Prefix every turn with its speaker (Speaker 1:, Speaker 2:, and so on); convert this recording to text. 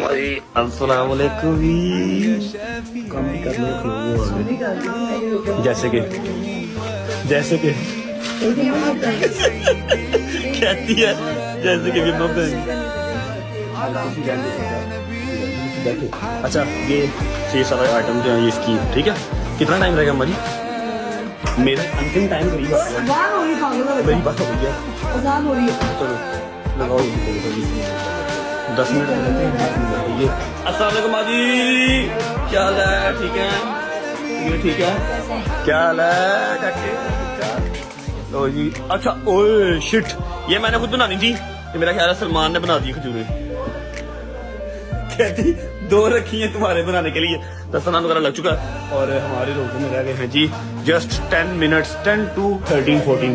Speaker 1: अस्सलाम वालेकुम जैसे कि कहती है जैसे कि अच्छा ये 6 आइटम जो है ये इसकी ठीक है। कितना टाइम रहेगा हमारी? मेरा अंतिम टाइम करीब मेरी बात हो गई है। चलो लगाओ 10 मिनट अस्सलाम वालेकुम माजी, क्या हाल है? ठीक है ये ठीक है, क्या हाल है काके? लो जी अच्छा ओए शिट ये मैंने खुद बनानी थी, ये मेरा ख्याल है सलमान ने बना दी खजूरें। कहती 2 रखी हैं तुम्हारे बनाने के लिए, दस्तरखान वगैरह लग चुका है और हमारे रोज़े में रह गए हैं जी जस्ट 10 मिनट्स 10 to 13 14